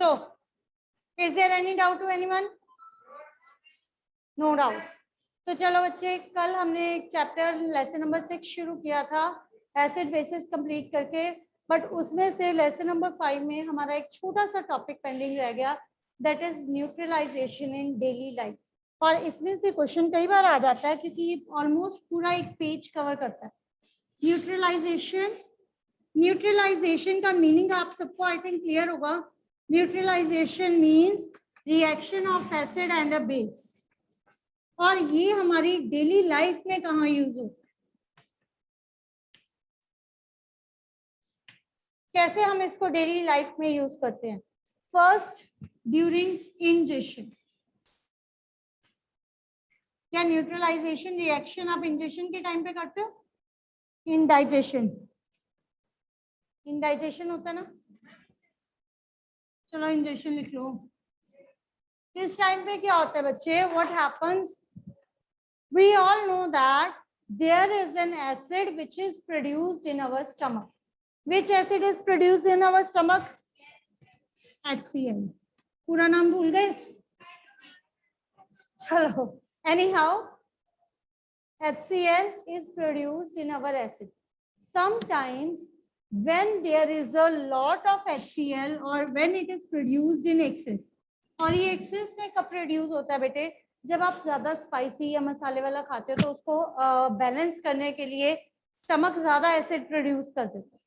So is there any doubt to anyone? No doubts. तो चलो बच्चे, कल हमने एक चैप्टर लेसन नंबर 6 शुरू किया था एसिड बेसिस कंप्लीट करके, बट उसमें से लेसन नंबर 5 में हमारा एक छोटा सा टॉपिक पेंडिंग रह गया, that is neutralisation in daily life. और इसमें से क्वेश्चन कई बार आ जाता है क्योंकि ये ऑलमोस्ट पूरा एक पेज कवर करता है। न्यूट्रलाइजेशन, न्यूट्रलाइजेशन का मीनिंग आप सबको आई थिंक क्लियर होगा। Neutralisation means reaction of acid and a base, और ये हमारी डेली लाइफ में कहाँ यूज होता है, कैसे हम इसको डेली लाइफ में यूज करते हैं। First, during injection. क्या न्यूट्रलाइजेशन रिएक्शन आप इंजेक्शन के टाइम पे करते हो? इंडाइजेशन, इंडाइजेशन होता है ना, चलो इंजेक्शन लिख लो। इस टाइम पे क्या होता है बच्चे, what happens, we all know that there is an acid which is produced in our stomach. Which acid is produced in our stomach? HCl। पूरा नाम भूल गए? चलो, anyhow, HCl is produced in our acid. Sometimes when there is a lot of HCl or when it is produced in excess, और ये excess में कब produce होता है बेटे? जब आप ज्यादा स्पाइसी या मसाले वाला खाते हो तो उसको बैलेंस करने के लिए स्टमक ज्यादा एसिड प्रोड्यूस कर देता है।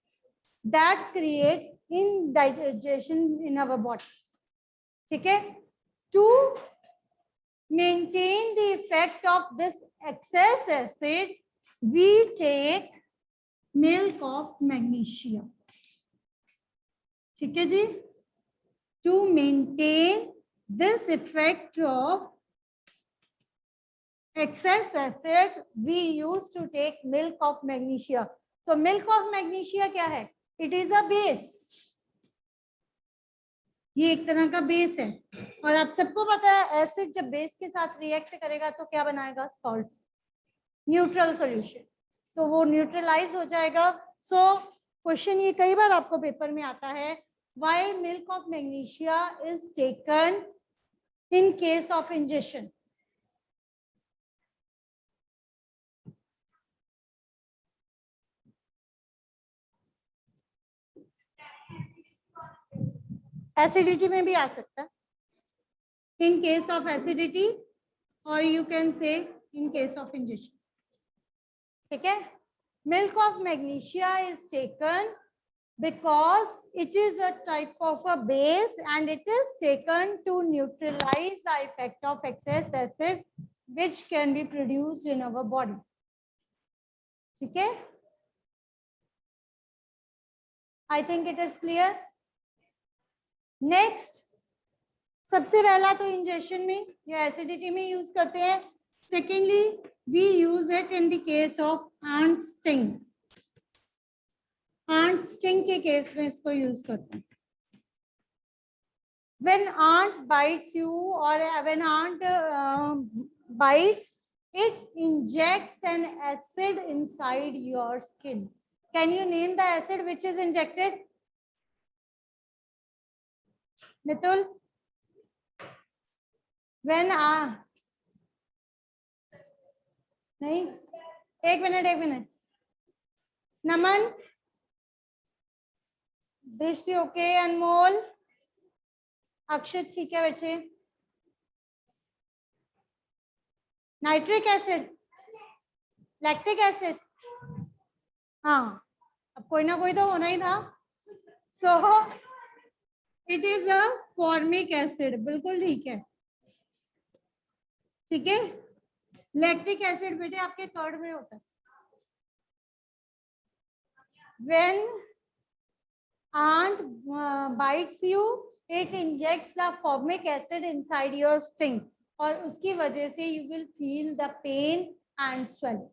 That creates indigestion in our body. ठीक है? To maintain the effect of this excess acid, we take milk of magnesia. ठीक है जी? To maintain this effect of excess acid, we used to take milk of magnesia. तो milk of magnesia क्या है? It is a base. ये एक तरह का base है, और आप सबको पता है एसिड जब बेस के साथ रिएक्ट करेगा तो क्या बनाएगा? सॉल्ट्स, न्यूट्रल सॉल्यूशन, तो वो न्यूट्रलाइज हो जाएगा। सो क्वेश्चन ये कई बार आपको पेपर में आता है, why milk of magnesia is taken in case of injection. Acidity में भी आ सकता है, इन केस ऑफ एसिडिटी, और you can say in case of injection. ठीक है? Milk of magnesia is taken because it is a type of a base and it is taken to neutralize the effect of excess acid which can be produced in our body. ठीक है? I think it is clear. Next, सबसे पहला तो injection में या acidity में use करते हैं। Secondly, we use it in the case of ant sting. ant sting के केस में इसको यूज करते हैं। When ant bites you or when ant bites, it injects an acid inside your skin. Can you name the acid which is injected? Mitul? When नहीं, एक minute. नमन, दृष्टि okay, अनमोल, अक्षत ठीक है बच्चे? नाइट्रिक एसिड, लैक्टिक एसिड, हाँ, अब कोई ना कोई तो होना ही था। So it is a formic acid, बिल्कुल ठीक है। ठीक है? लैक्टिक एसिड बेटे आपके कर्ड में होता है। When ant bites you, it injects the formic acid inside your sting, और उसकी वजह से you will feel the pain and swelling.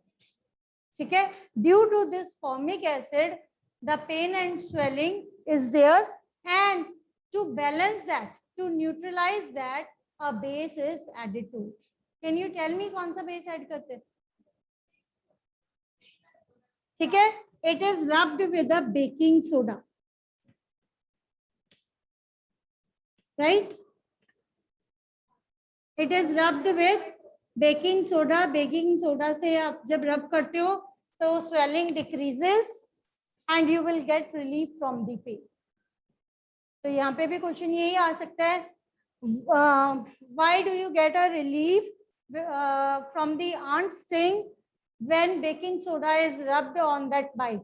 ठीक है? Due to this formic acid, the pain and swelling is there, and to balance that, to neutralize that, a base is added to it. Can you tell me कौन सा base add करते हैं? ठीक है? It is rubbed with a baking soda. right? It is rubbed with baking soda. Baking soda से आप जब rub करते हो तो swelling decreases and you will get relief from the pain. तो यहाँ पे भी क्वेश्चन यही आ सकता है, why do you get a relief from the ant sting when baking soda is rubbed on that bite?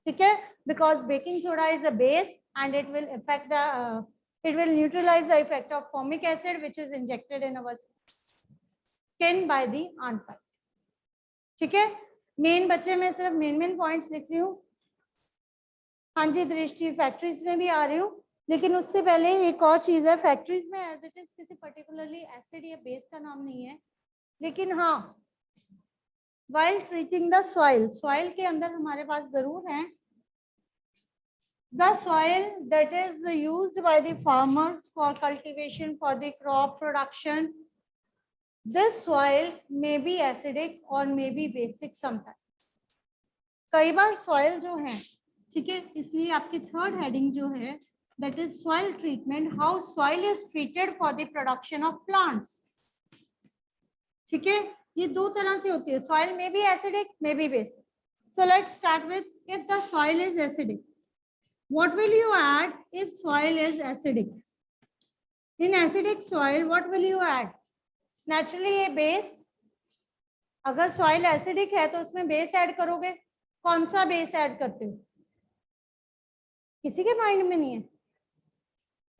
ठीक है, because baking soda is a base and it will affect the it will neutralize the effect of formic acid which is injected in our skin by the ant bite. ठीक है, main बच्चे में सिर्फ main points लिख रही हूँ. हाँ जी दृष्टि, फैक्ट्रीज में भी आ रही हूँ, लेकिन उससे पहले एक और चीज है. फैक्ट्रीज में एज इट इज किसी पर्टिकुलरली एसिड या बेस का नाम नहीं है, लेकिन हाँ while treating the soil, soil के अंदर हमारे पास जरूर है the soil that is used by the farmers for cultivation for the crop production. This soil may be acidic or may be basic sometimes. कई बार soil जो है, ठीक है, इसलिए आपकी थर्ड हेडिंग जो है that is soil treatment, how soil is treated for the production of plants. ठीक है, ये दो तरह से होती है. soil may be acidic, may be basic. So let's start with, if the soil is acidic, what will you add if soil is acidic? In acidic soil, what will you add? Naturally ये base, अगर soil acidic है तो उसमें base add करोगे. कौन सा base add करते हो? किसी के माइंड में नहीं है?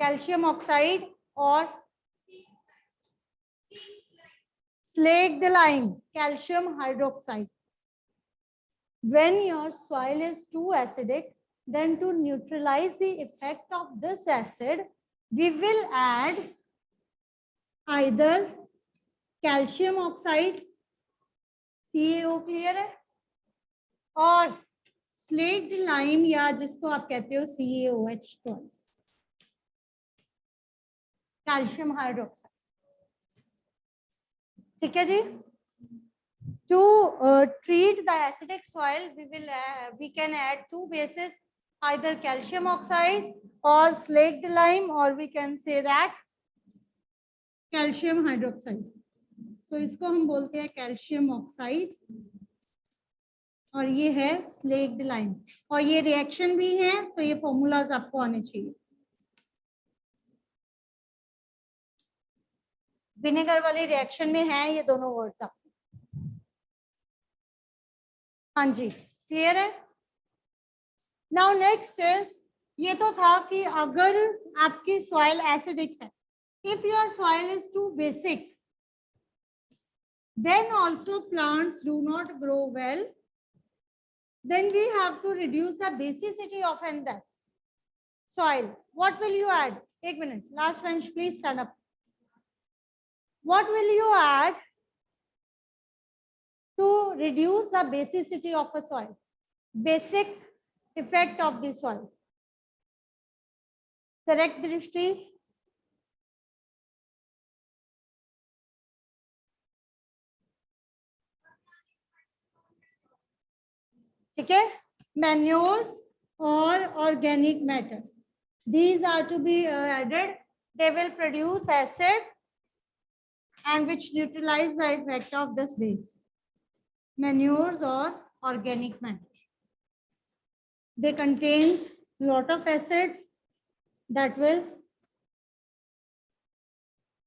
कैल्शियम ऑक्साइड और slaked lime, calcium hydroxide. When your soil is too acidic, then to neutralize the effect of this acid, we will add either calcium oxide, CaO, clear है, और slaked lime या जिसको आप कहते हो CaOH twice, calcium hydroxide. ठीक है जी. To treat the acidic soil, we can add two bases, either calcium oxide or slaked lime, or we can say that calcium hydroxide. So इसको हम बोलते हैं calcium oxide और ये है slaked lime. और ये रिएक्शन भी है, तो ये फॉर्मूलाज आपको आने चाहिए. विनेगर वाली रिएक्शन में है ये दोनों वर्ड्स आपको. हाँ जी, क्लियर है. नाउ नेक्स्ट इज, ये तो था कि अगर आपकी सॉइल एसिडिक है, if your soil is too basic, then also plants do not grow well. Then we have to reduce the basicity of an soil. What will you add? एक minute, last bench please stand up. What will you add to reduce the basicity of a soil? Basic effect of the soil. Correct, Drishti? ठीक है, manures or organic matter, these are to be added. They will produce acid and which neutralize the effect of this base. Manures or organic matter, they contains lot of acids that will,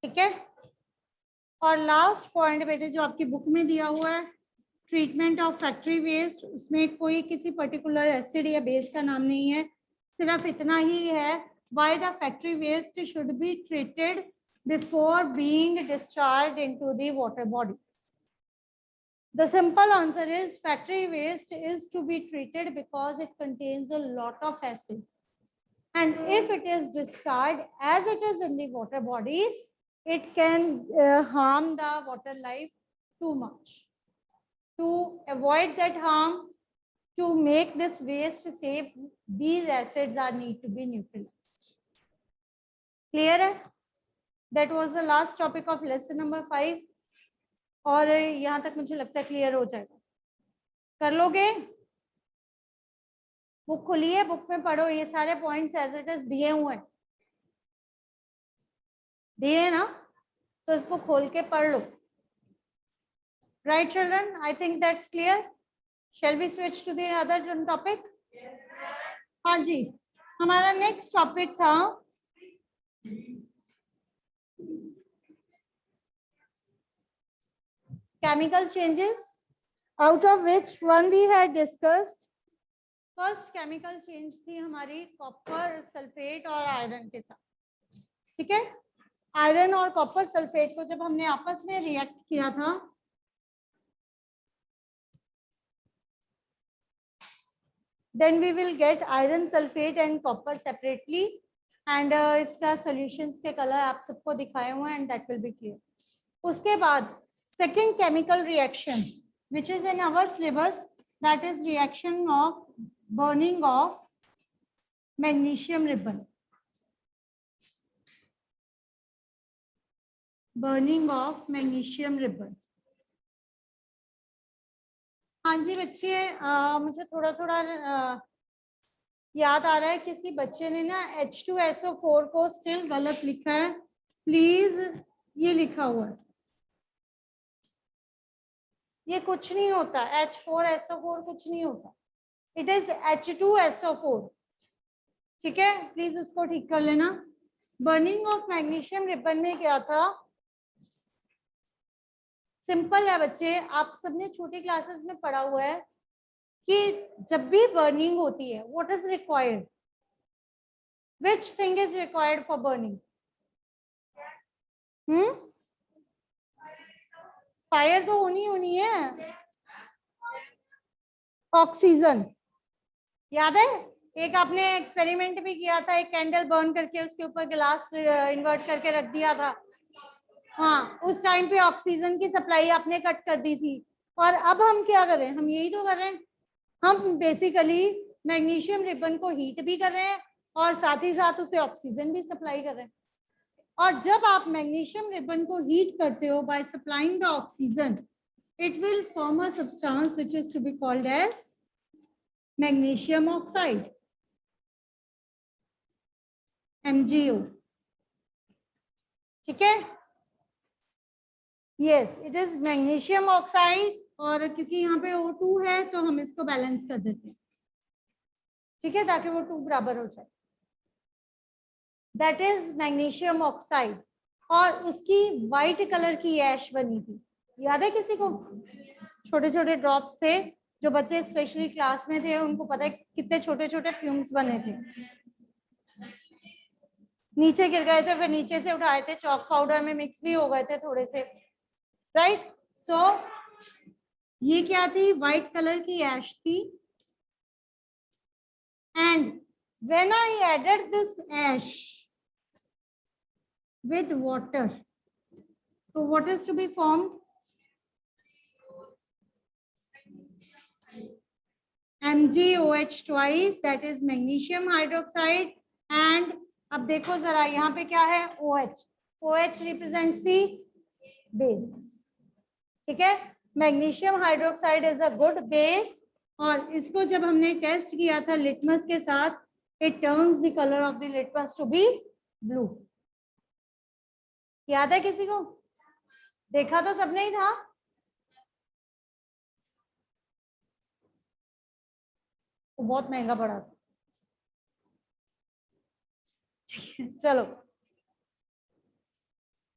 ठीक है. और last point बेटे जो आपकी book में दिया हुआ है, ट्रीटमेंट ऑफ फैक्ट्री वेस्ट, उसमें कोई किसी पर्टिकुलर एसिड या बेस का नाम नहीं है, सिर्फ इतना ही है, why the factory waste should be treated before being discharged into the water bodies. The simple answer is factory waste is to be treated because it contains a lot of acids, and if it is discharged as it is in the water bodies, it can harm the water life too much. To avoid that harm, to make this waste safe, these acids are need to be neutralized. Clear है? That was the last topic of lesson number 5. और यहाँ तक मुझे लगता है clear हो जाएगा. कर लोगे? बुक खुली है, बुक में पढ़ो, ये सारे पॉइंट्स एज इट इज दिए हुए हैं. दिए ना, तो इसको खोल के पढ़ लो। Right children, I think that's clear. Shall we switch to the other topic? हाँ जी, हमारा नेक्स्ट टॉपिक था chemical changes, out of which one we had discussed. First chemical change थी हमारी कॉपर सल्फेट और आयरन के साथ। ठीक है, आयरन और कॉपर सल्फेट को जब हमने आपस में रिएक्ट किया था, then we will get iron sulfate and copper separately, and इसका solutions के कलर आप सबको दिखाए हुए हैं, and that will be clear. उसके बाद second chemical reaction which is in our syllabus, that is reaction of burning of magnesium ribbon. Burning of magnesium ribbon. हाँ जी बच्चे, मुझे थोड़ा थोड़ा याद आ रहा है, किसी बच्चे ने ना H2SO4 को स्टिल गलत लिखा है, प्लीज ये लिखा हुआ है, ये कुछ नहीं होता, H4SO4 कुछ नहीं होता, इट इज H2SO4। ठीक है, प्लीज इसको ठीक कर लेना। बर्निंग ऑफ मैग्नीशियम रिबन में क्या था, सिंपल है बच्चे, आप सबने छोटी क्लासेस में पढ़ा हुआ है कि जब भी बर्निंग होती है, what is required, which thing is required for burning? Fire तो होनी है, ऑक्सीजन। याद है, एक आपने एक्सपेरिमेंट भी किया था, एक कैंडल बर्न करके उसके ऊपर गिलास इन्वर्ट करके रख दिया था। हाँ, उस टाइम पे ऑक्सीजन की सप्लाई आपने कट कर दी थी। और अब हम क्या कर रहे हैं, हम यही तो कर रहे हैं, हम बेसिकली मैग्नीशियम रिबन को हीट भी कर रहे हैं और साथ ही साथ उसे ऑक्सीजन भी सप्लाई कर रहे हैं। और जब आप मैग्नीशियम रिबन को हीट करते हो by supplying the oxygen, it will form a substance which is to be called as magnesium oxide, MgO. ठीक है, yes, it is magnesium oxide, और क्योंकि यहाँ पे O2 है तो हम इसको बैलेंस कर देते हैं, ठीक है, ताकि वो 2 बराबर हो जाए। दैट इज मैग्नीशियम ऑक्साइड, और उसकी व्हाइट कलर की ऐश बनी थी, याद है किसी को? छोटे छोटे ड्रॉप्स थे, जो बच्चे स्पेशली क्लास में थे उनको पता है कितने छोटे छोटे फ्यूम्स बने थे, नीचे गिर गए थे, फिर नीचे से उठाए थे, चॉक पाउडर में मिक्स भी हो गए थे थोड़े से, राइट? सो ये क्या थी, व्हाइट कलर की ऐश थी, and when I added this ash with water, so what is to be formed? MgOH twice, that is magnesium hydroxide, and अब देखो जरा यहाँ पे क्या है, OH, OH represents the base। ठीक है, magnesium hydroxide is a good base, और इसको जब हमने टेस्ट किया था लिटमस के साथ, it turns the colour of the litmus to be blue. याद है किसी को? देखा तो सबने ही था। तो बहुत महंगा पड़ा था। चलो,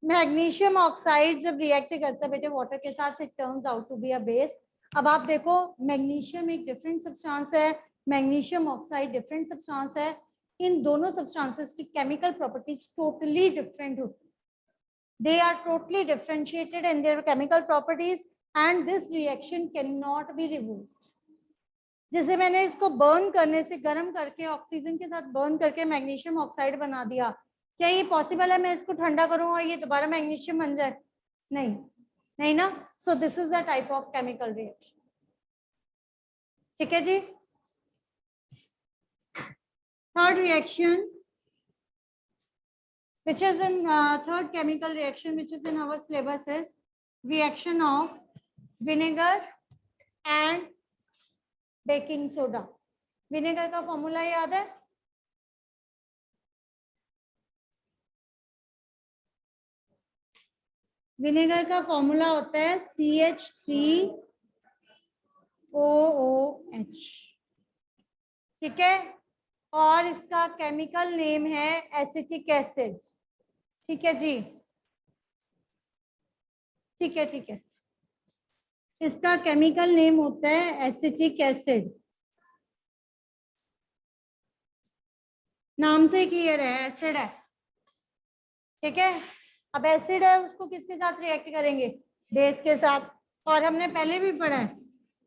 मैग्नीशियम ऑक्साइड जब रिएक्ट करता है बेटे वाटर के साथ, it turns out to be a base. अब आप देखो, मैग्नीशियम एक डिफरेंट सब्सटेंस है, मैग्नीशियम ऑक्साइड डिफरेंट सब्सटेंस है, इन दोनों सब्सटेंसेस की केमिकल प्रॉपर्टीज टोटली डिफरेंट होती है। They are totally differentiated in their chemical properties, and this reaction cannot be reversed. जैसे मैंने इसको बर्न करने से, गर्म करके ऑक्सीजन के साथ बर्न करके मैग्नीशियम ऑक्साइड बना दिया, क्या ये पॉसिबल है मैं इसको ठंडा करूं और ये दोबारा मैग्नीशियम बन जाए? नहीं, नहीं ना। So this is the type of chemical reaction. ठीक है जी। Third reaction which is in third chemical reaction which is in our syllabus is reaction of vinegar and baking soda. vinegar का फॉर्मूला याद है? विनेगर का formula होता है CH3OOH, ठीक है, और इसका केमिकल नेम है एसिटिक एसिड, ठीक है जी, ठीक है, ठीक है, इसका केमिकल नेम होता है एसिटिक एसिड। नाम से क्लियर है, एसिड है, ठीक है। अब एसिड है, उसको किसके साथ रिएक्ट करेंगे? बेस के साथ। और हमने पहले भी पढ़ा है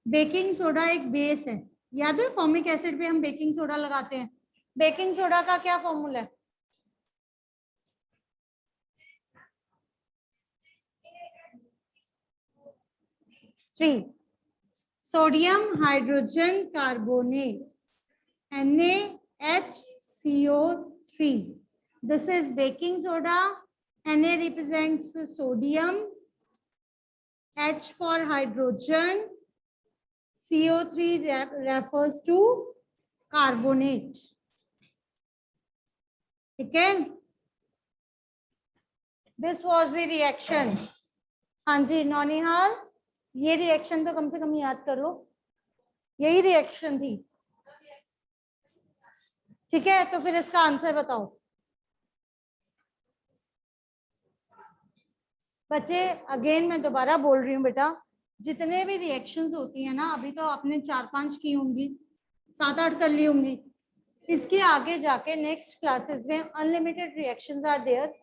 बेकिंग सोडा एक बेस है, याद है? फॉर्मिक एसिड पे हम बेकिंग सोडा लगाते हैं। बेकिंग सोडा का क्या फॉर्मूला है? Three, sodium hydrogen carbonate, NaHCO3. This is baking soda. Na represents sodium, H for hydrogen, CO3 refers to carbonate. ठीक है, दिस वॉज द रिएक्शन। हाँ जी नौनिहाल, ये रिएक्शन तो कम से कम याद कर लो, यही रिएक्शन थी, ठीक है। तो फिर इसका आंसर बताओ बच्चे। अगेन मैं दोबारा बोल रही हूँ बेटा, जितने भी रिएक्शंस होती है ना, अभी तो आपने 4-5 की होंगी, 7-8 कर ली होंगी, इसके आगे जाके नेक्स्ट क्लासेस में अनलिमिटेड रिएक्शंस आर देयर,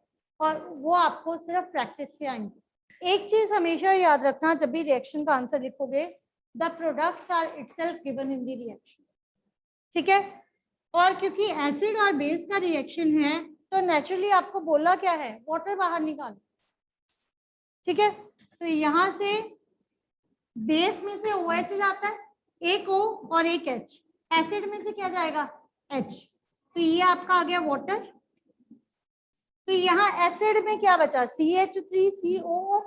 और वो आपको सिर्फ प्रैक्टिस से आएंगे। एक चीज हमेशा याद रखना, जब भी रिएक्शन का आंसर लिखोगे, the products are itself given in the reaction, ठीक है। और क्योंकि एसिड और बेस का रिएक्शन है, तो नेचुरली आपको बोला क्या है, वाटर बाहर निकाल, ठीक है। तो यहां से बेस में से OH जाता है, एक O और एक H, एसिड में से क्या जाएगा, H, तो ये आपका आ गया वाटर। तो यहाँ एसिड में क्या बचा, CH3COO,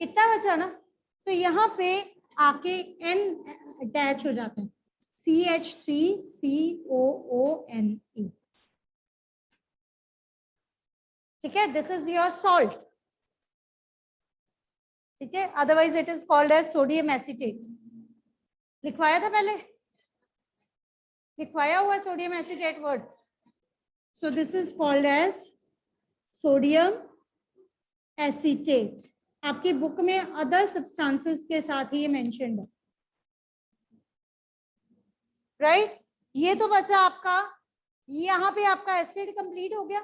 कितना बचा ना, तो यहाँ पे आके N अटैच हो जाते हैं, CH3COONE, ठीक है। दिस इज योर सॉल्ट, ठीक है, otherwise it is called as sodium acetate. लिखवाया था पहले, लिखवाया हुआ sodium acetate word. So this is called as sodium acetate. आपकी बुक में अदर सब्सटेंसेस के साथ ही ये मेंशन्ड है, राइट। ये तो बचा आपका, यहाँ पे आपका एसिड कंप्लीट हो गया,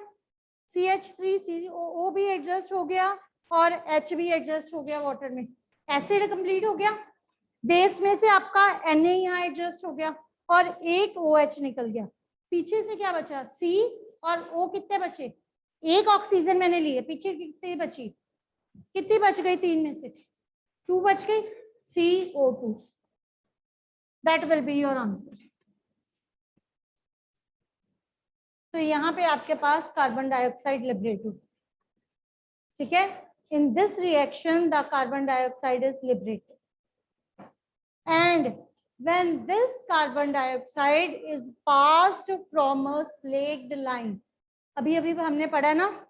CH3COO भी एडजस्ट हो गया और H भी एडजस्ट हो गया वाटर में, एसिड कंप्लीट हो गया। बेस में से आपका Na यहाँ एडजस्ट हो गया और एक OH निकल गया, पीछे से क्या बचा, C और O, कितने बचे, एक ऑक्सीजन मैंने लिए, पीछे कितनी बची, कितनी बच गई, 3 में से 2 बच गई, CO2, that will be your answer. तो यहाँ पे आपके पास कार्बन डाइऑक्साइड लिबरेट हो, ठीक है। In this reaction the carbon dioxide is liberated, and when this carbon dioxide is passed from a slaked line, अभी हमने पढ़ा ना,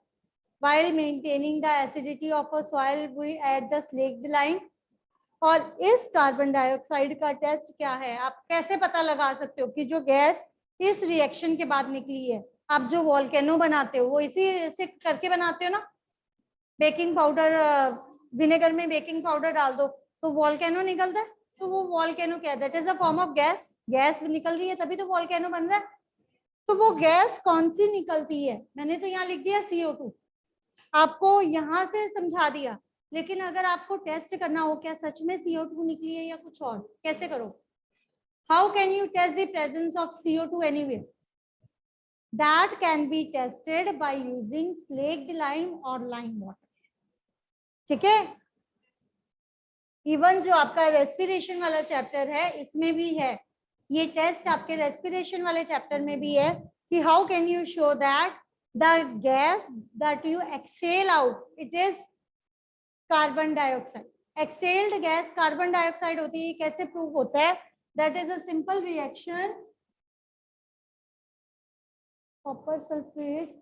while maintaining the acidity of a soil we add the slaked line, और इस carbon dioxide का test क्या है, आप कैसे पता लगा सकते हो कि जो गैस इस रिएक्शन के बाद निकली है, आप जो वोल्केनो बनाते हो वो इसी से करके बनाते हो ना, बेकिंग पाउडर, विनेगर में बेकिंग पाउडर डाल दो तो वोल्केनो निकलता है, तो वो वोल्केनो क्या है, that is a form of gas, gas निकल रही है तभी तो वोल्केनो बन रहा है। तो वो गैस कौन सी निकलती है, मैंने तो यहाँ लिख दिया CO2, आपको यहाँ से समझा दिया, लेकिन अगर आपको टेस्ट करना हो क्या सच में CO2 निकली है या कुछ और, कैसे करो, how can you test the presence of CO2 anywhere, that can be tested by using slaked lime or lime water, ठीक है। इवन जो आपका रेस्पिरेशन वाला चैप्टर है इसमें भी है ये टेस्ट, आपके रेस्पिरेशन वाले चैप्टर में भी है कि how can you show that the gas that you exhale out it is carbon dioxide, exhaled gas carbon dioxide होती है, कैसे प्रूव होता है, that is a simple reaction, copper sulphate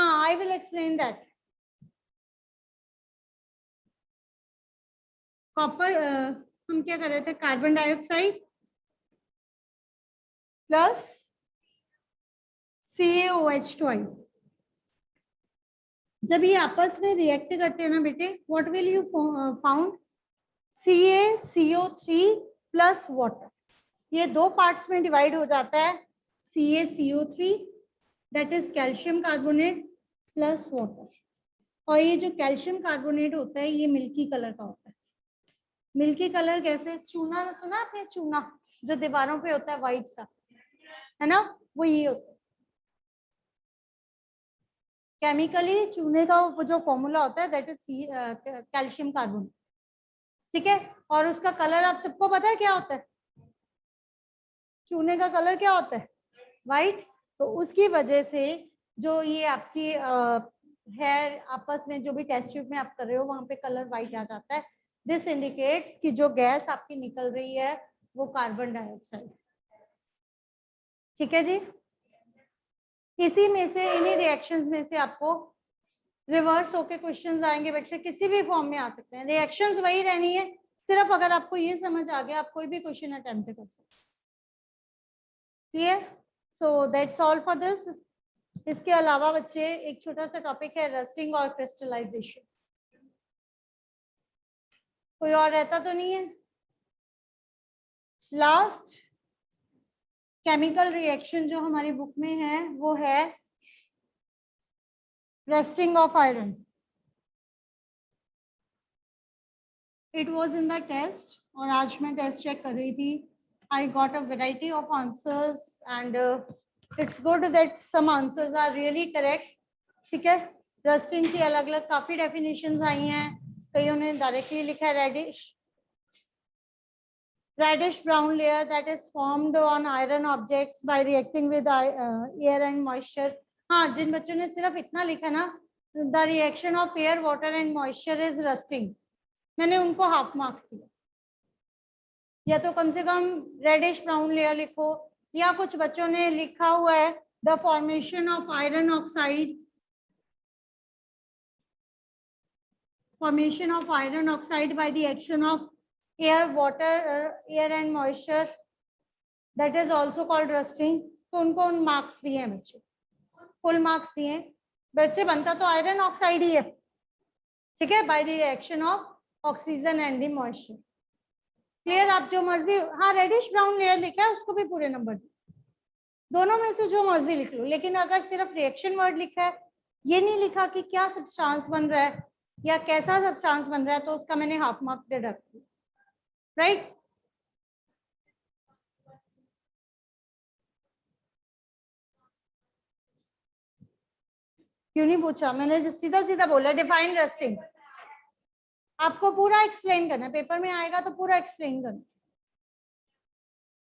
हाँ, I will explain that. Copper, हम क्या कर रहे थे, carbon dioxide plus CaOH twice. जब ये आपस में रिएक्ट करते हैं ना बेटे, what will you found, CaCO3 plus water. ये दो पार्ट्स में डिवाइड हो जाता है. CaCO3 that is calcium carbonate plus water. और ये जो कैल्शियम कार्बोनेट होता है ये मिल्की कलर का होता है. मिल्की कलर कैसे, चूना सुना आपने, चूना जो दीवारों पे होता है व्हाइट सा, है ना, वो ये होता है. केमिकली चूने का वो जो फॉर्मूला होता है दैट इज कैल्शियम कार्बोनेट. ठीक है. और उसका कलर आप सबको पता है क्या होता है, चूने का कलर क्या होता है, व्हाइट. तो उसकी वजह से जो ये आपकी है आपस में जो भी टेस्ट ट्यूब में आप कर रहे हो वहां पे कलर व्हाइट आ जाता है. दिस इंडिकेट्स कि जो गैस आपकी निकल रही है वो कार्बन डाइऑक्साइड. ठीक है जी. इसी में से, इन्हीं रिएक्शंस में से आपको रिवर्स होके क्वेश्चंस आएंगे बच्चे, किसी भी फॉर्म में आ सकते हैं. रिएक्शंस वही रहनी है, सिर्फ अगर आपको ये समझ आ गया आप कोई भी क्वेश्चन अटेम्प्ट कर सकते हैं. Clear. So that's all for this. इसके अलावा बच्चे एक छोटा सा टॉपिक है रस्टिंग और क्रिस्टलाइजेशन. कोई और रहता तो नहीं है. लास्ट केमिकल रिएक्शन जो हमारी बुक में है वो है rusting of iron. It was in the test, और आज मैं टेस्ट चेक कर रही थी. I got a variety of answers and it's good that some answers are really correct. ठीक है. रस्टिंग की अलग अलग काफी डेफिनेशंस आई हैं. कईयों ने डायरेक्टली लिखा है reddish brown layer that is formed on iron objects by reacting with air and moisture. हाँ, जिन बच्चों ने सिर्फ इतना लिखा ना, the reaction of air, water and moisture is rusting, मैंने उनको हाफ मार्क्स दिया. या तो कम से कम रेडिश ब्राउन लेयर लिखो, या कुछ बच्चों ने लिखा हुआ है the formation of iron oxide, formation of iron oxide by the action of air, water, air and moisture, that is also called rusting. तो उनको उन मार्क्स दिए हैं बच्चे, फुल मार्क्स दिए हैं. बच्चे बनता तो आयरन ऑक्साइड ही है. ठीक है. By the reaction of oxygen and the moisture. Clear. आप जो मर्जी, हाँ रेडिश ब्राउन लेयर लिखा है उसको भी पूरे नंबर दिए. दोनों में से जो मर्जी लिख लो, लेकिन अगर सिर्फ रिएक्शन वर्ड लिखा है, ये नहीं लिखा कि क्या सब्सटेंस बन रहा है या कैसा सब्सटेंस बन रहा है, तो उसका मैंने हाफ मार्क डिडक्ट किया. राइट. क्यों नहीं पूछा, मैंने सीधा सीधा बोला डिफाइन रस्टिंग. आपको पूरा एक्सप्लेन करना है, पेपर में आएगा तो पूरा एक्सप्लेन करना.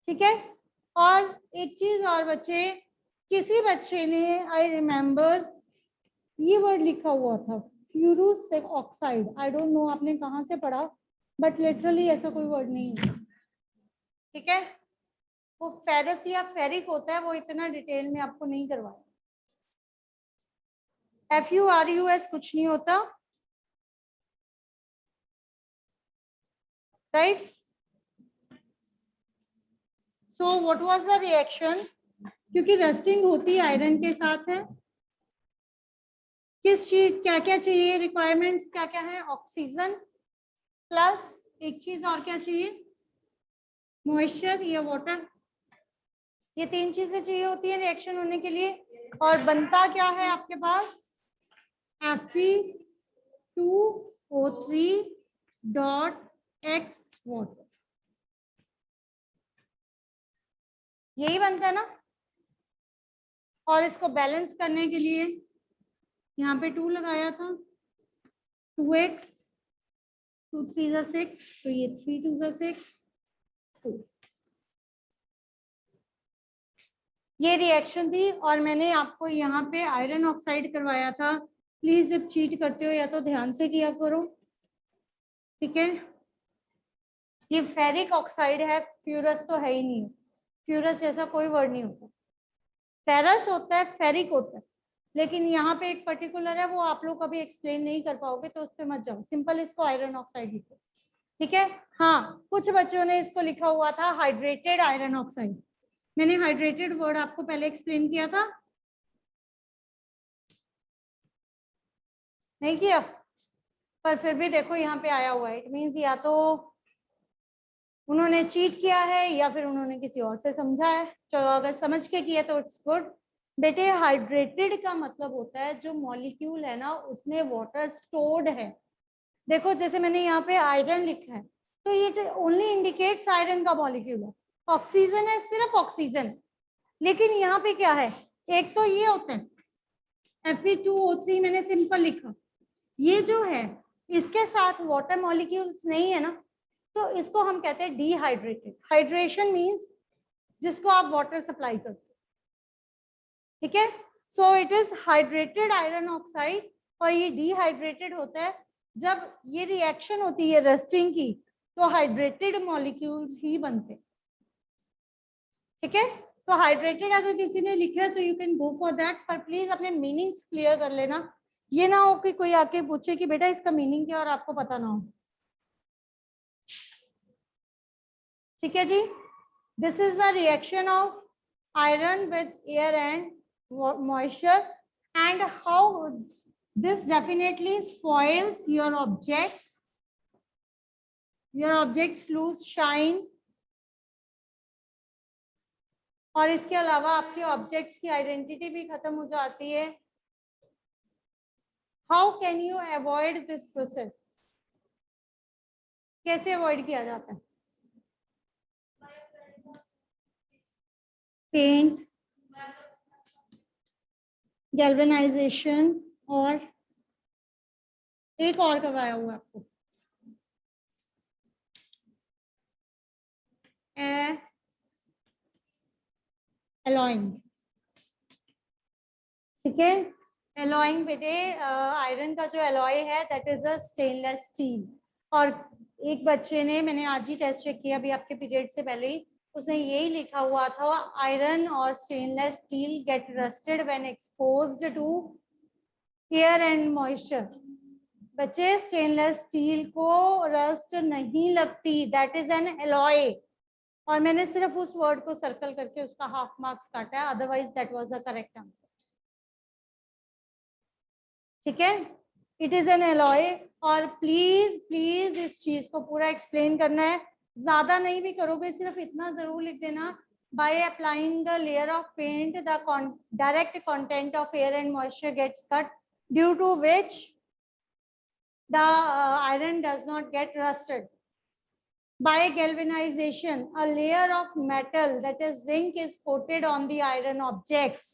ठीक है. और एक चीज और बच्चे, किसी बच्चे ने, आई रिमेम्बर ये वर्ड लिखा हुआ था फ्यूरस ऑक्साइड. आई डोंट नो आपने कहाँ से पढ़ा, बट लिटरली ऐसा कोई वर्ड नहीं है. ठीक है. वो फेरस या फेरिक होता है, वो इतना डिटेल में आपको नहीं करवाया. FURUS कुछ नहीं होता. Right. So what was the reaction, क्योंकि रस्टिंग होती आयरन के साथ है. किस चीज, क्या क्या चाहिए, रिक्वायरमेंट्स क्या क्या है, ऑक्सीजन प्लस एक चीज और क्या चाहिए, मॉइस्चर या वाटर. ये तीन चीजें चाहिए होती है रिएक्शन होने के लिए. और बनता क्या है आपके पास, Fe2O3.X वाटर. यही बनता है ना. और इसको बैलेंस करने के लिए यहाँ पे 2 लगाया था, 2x, 2 3 जा 6, तो ये 3 2 जा 6, 2. ये रिएक्शन थी. और मैंने आपको यहाँ पे आयरन ऑक्साइड करवाया था. प्लीज जब चीट करते हो या तो ध्यान से किया करो. ठीक है. ये फेरिक ऑक्साइड है, फ्यूरस तो है ही नहीं. फ्यूरस जैसा कोई वर्ड नहीं होता. फेरस होता है, फेरिक होता है. लेकिन यहाँ पे एक पर्टिकुलर है वो आप लोग कभी एक्सप्लेन नहीं कर पाओगे, तो उस पर मत जाओ, सिंपल इसको आयरन ऑक्साइड लिखो, ठीक है। हाँ, कुछ बच्चों ने इसको लिखा हुआ था हाइड्रेटेड आयरन ऑक्साइड। मैंने हाइड्रेटेड वर्ड आपको पहले एक्सप्लेन किया था, नहीं किया? पर फिर भी देखो यहाँ पे आया हुआ है, इट मीन्स या तो उन्होंने चीट किया है या फिर उन्होंने किसी और से समझा है। चलो अगर समझ के किया तो इट्स गुड। बेटे हाइड्रेटेड का मतलब होता है जो मॉलिक्यूल है ना उसमें वाटर स्टोर्ड है। देखो जैसे मैंने यहाँ पे आयरन लिखा है तो ये ओनली इंडिकेट्स आयरन का मॉलिक्यूल है। ऑक्सीजन है सिर्फ ऑक्सीजन, लेकिन यहाँ पे क्या है, एक तो ये होता है Fe2O3 मैंने सिंपल लिखा, ये जो है इसके साथ वाटर मॉलिक्यूल्स नहीं है ना, तो इसको हम कहते हैं डिहाइड्रेटेड। हाइड्रेशन मींस जिसको आप वाटर सप्लाई करते हो, ठीक है। So it is hydrated iron oxide, और ये डिहाइड्रेटेड होता है जब ये रिएक्शन होती है रस्टिंग की, तो हाइड्रेटेड मॉलिक्यूल्स ही बनते, ठीक है। तो हाइड्रेटेड अगर किसी ने लिखा है तो you can go for that, पर प्लीज अपने मीनिंग्स क्लियर कर लेना। ये ना हो कि कोई आके पूछे कि बेटा इसका मीनिंग क्या और आपको पता ना हो, ठीक है जी। This is the reaction of iron with air and moisture, and how this definitely spoils your objects. Your objects lose shine, और इसके अलावा आपके ऑब्जेक्ट्स की आइडेंटिटी भी खत्म हो जाती है। How can you avoid this process? कैसे अवॉइड किया जाता है? पेंट, गैल्वेनाइजेशन, और एक और करवाया हुआ आपको एलॉइंग, ठीक है। एलॉइंग बेटे आयरन का जो एलॉय है that is a stainless steel. और एक बच्चे ने, मैंने आज ही टेस्ट चेक किया अभी आपके पीरियड से पहले ही, उसने यही लिखा हुआ था आयरन और stainless steel get rusted when exposed to air and moisture. बच्चे स्टेनलेस स्टील को रस्ट नहीं लगती, दैट इज एन एलॉय। और मैंने सिर्फ उस वर्ड को सर्कल करके उसका हाफ मार्क्स काटा है, otherwise that was the correct answer, ठीक है। It is an alloy. और प्लीज प्लीज इस चीज को पूरा एक्सप्लेन करना है, ज्यादा नहीं भी करोगे, सिर्फ इतना जरूर लिख देना, by applying the layer of paint the direct content of air and moisture gets cut, due to which the iron does not get rusted. By galvanization, a layer of metal, that is zinc, is coated on the iron objects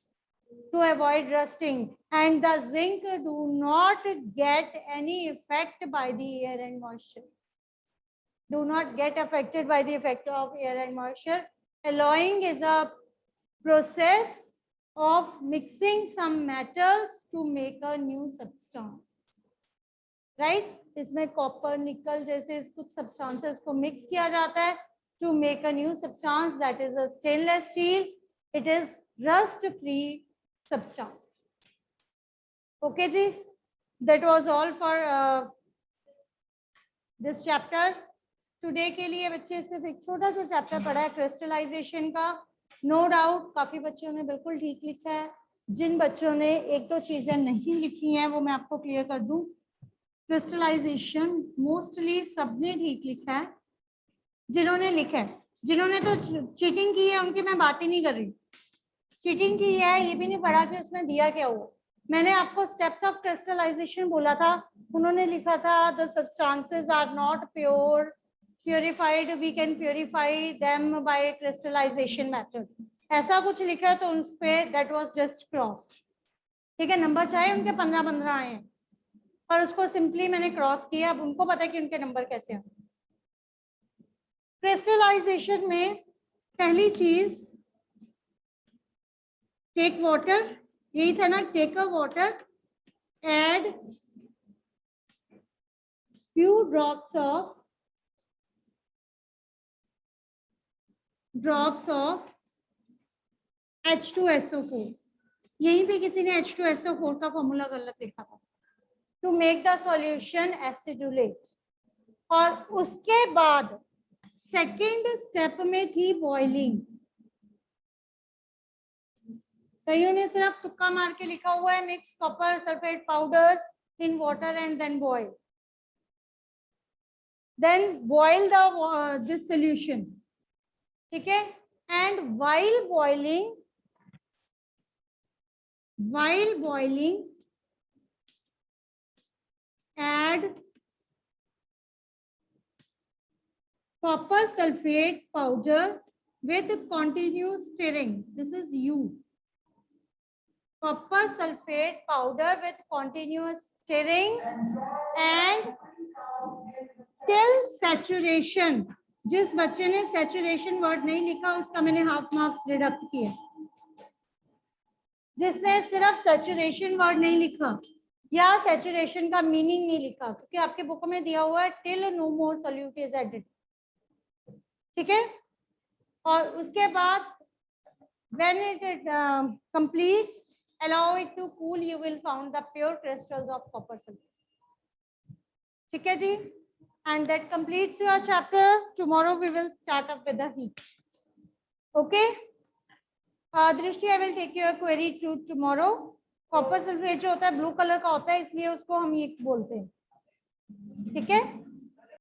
to avoid rusting, and the zinc do not get any effect by the air and moisture. Do not get affected by the effect of air and moisture. Alloying is a process of mixing some metals to make a new substance. Right इसमें copper nickel जैसे कुछ substances को mix किया जाता है to make a new substance that is a stainless steel. It is rust free substance. Okay जी, that was all for this chapter. Today के लिए बच्चे सिर्फ एक छोटा सा चैप्टर पढ़ा है क्रिस्टलाइजेशन का। नो डाउट काफी बच्चों ने बिल्कुल ठीक लिखा है, जिन बच्चों ने एक दो चीजें नहीं लिखी हैं वो मैं आपको क्लियर कर दूं। क्रिस्टलाइजेशन मोस्टली सबने ठीक लिखा है, जिन्होंने लिखा है, जिन्होंने तो चीटिंग की है उनकी मैं बात ही नहीं कर रही। चीटिंग की है ये भी नहीं पढ़ा कि उसमें दिया क्या हुआ। मैंने आपको स्टेप्स ऑफ क्रिस्टलाइजेशन बोला था, उन्होंने लिखा था the substances are not pure, purified, we can purify them by crystallization method, ऐसा कुछ लिखा है, तो उस पे दैट वाज जस्ट क्रॉस, ठीक है। नंबर चाहे उनके 15-15 आए हैं, पर उसको सिंपली मैंने क्रॉस किया, अब उनको पता है कि उनके नंबर कैसे हैं। क्रिस्टलाइजेशन में पहली चीज टेक वाटर, यही था ना, take a water, add few drops of H2SO4, यहीं पे किसी ने H2SO4 का फॉर्मूला गलत लिखा था, टू मेक द सॉल्यूशन एसिडुलेट। और उसके बाद सेकेंड स्टेप में थी बॉइलिंग। कईयों ने सिर्फ तुक्का मार के लिखा हुआ है mix copper sulphate powder in water and then boil, then boil the this solution, ठीक है। And while boiling add copper sulfate powder with continuous stirring. This is U. Copper sulfate powder with continuous stirring and till saturation. जिस बच्चे ने saturation word नहीं लिखा उसका मैंने half marks deduct किए। जिसने सिर्फ saturation वर्ड नहीं लिखा या saturation का मीनिंग नहीं लिखा, क्योंकि आपके बुक में दिया हुआ है till no more solute is added, ठीक है। और उसके बाद when it completes, allow it to cool, you will found the pure crystals of copper sulfate, ठीक है जी। And that completes your chapter. Tomorrow we will start up with the heat. Okay. दृष्टि, I will take your query to tomorrow. Copper sulphate जो होता है blue colour का होता है, इसलिए उसको हम ये बोलते हैं, ठीक है।